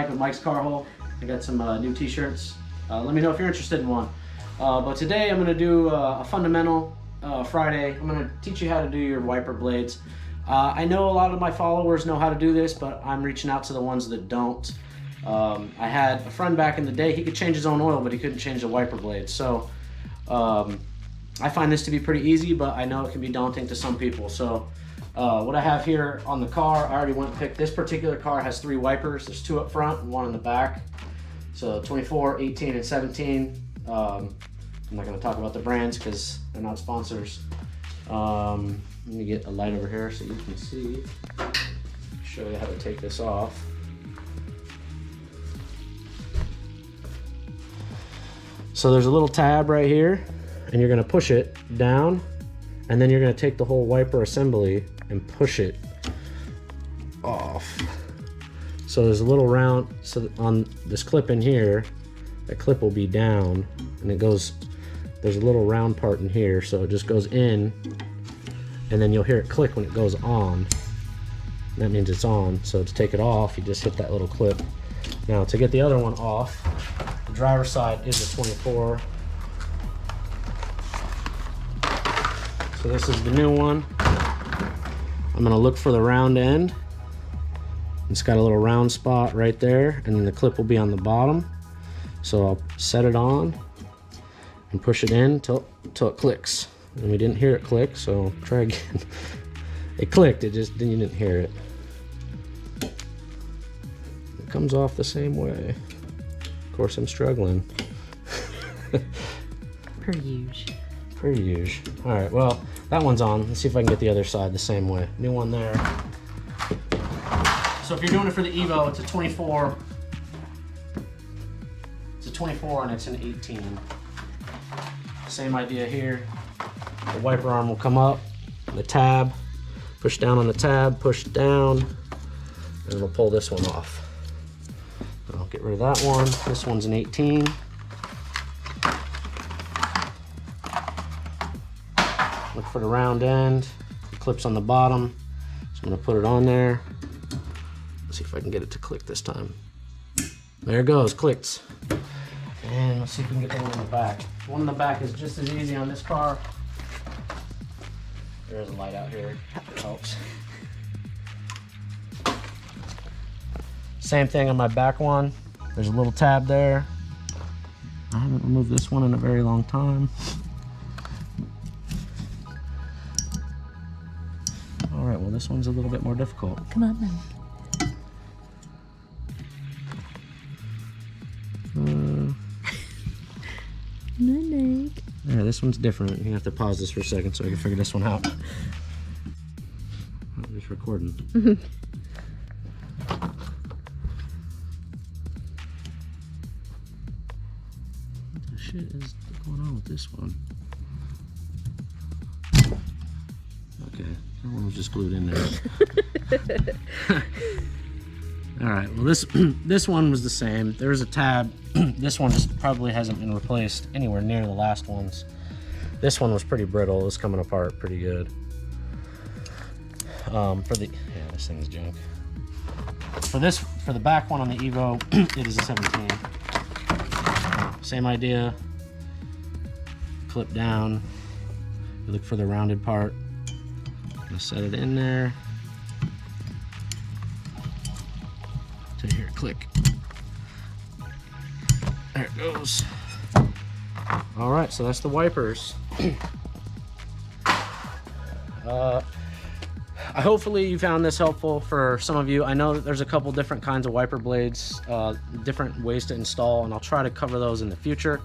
Mike with Mike's Car Hole. I got some new t-shirts. Let me know if you're interested in one. But today I'm gonna do a fundamental Friday. I'm gonna teach you how to do your wiper blades. I know a lot of my followers know how to do this, but I'm reaching out to the ones that don't. I had a friend back in the day, he could change his own oil, but he couldn't change the wiper blades. So I find this to be pretty easy, but I know it can be daunting to some people. So what I have here on the car, I already went and picked. This particular car has 3 wipers. There's 2 up front and 1 in the back. So 24, 18, and 17. I'm not gonna talk about the brands because they're not sponsors. Let me get a light over here so you can see. Show you how to take this off. So there's a little tab right here, and you're gonna push it down, and then you're gonna take the whole wiper assembly and push it off. So there's a little round, so on this clip in here, that clip will be down, and it goes, there's a little round part in here, so it just goes in, and then you'll hear it click when it goes on. That means it's on. So to take it off, you just hit that little clip. Now to get the other one off, the driver's side is a 24. So this is the new one. I'm gonna look for the round end. It's got a little round spot right there, and then the clip will be on the bottom. So I'll set it on and push it in till it clicks. And we didn't hear it click, so try again. It clicked, it just you didn't hear it. It comes off the same way. Of course, I'm struggling. Per usual. Per usual. All right, well, that one's on. Let's see if I can get the other side the same way. New one there. So if you're doing it for the Evo, it's a 24. It's a 24 and it's an 18. Same idea here. The wiper arm will come up, the tab, push down on the tab, push down, and we'll pull this one off. I'll get rid of that one. This one's an 18. Look for the round end. The clip's on the bottom, so I'm gonna put it on there. Let's see if I can get it to click this time. There it goes, clicked. And let's see if we can get the one in the back. The one in the back is just as easy on this car. There's a light out here, it helps. Same thing on my back one. There's a little tab there. I haven't removed this one in a very long time. All right, well this one's a little bit more difficult. Come on, man. Yeah, this one's different. You have to pause this for a second so I can figure this one out. I'm just recording. What the shit is going on with this one? Okay, that one was just glued in there. All right, well this one was the same. There was a tab. This one just probably hasn't been replaced anywhere near the last ones. This one was pretty brittle. It was coming apart pretty good. Yeah, this thing's junk. For the back one on the Evo, it is a 17. Same idea. Clip down. You look for the rounded part. I'm gonna set it in there. Till you hear it click. There it goes. All right, so that's the wipers. Hopefully you found this helpful for some of you. I know that there's a couple different kinds of wiper blades, different ways to install, and I'll try to cover those in the future.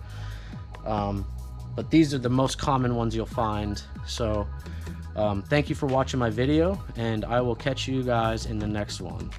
But these are the most common ones you'll find. So thank you for watching my video, and I will catch you guys in the next one.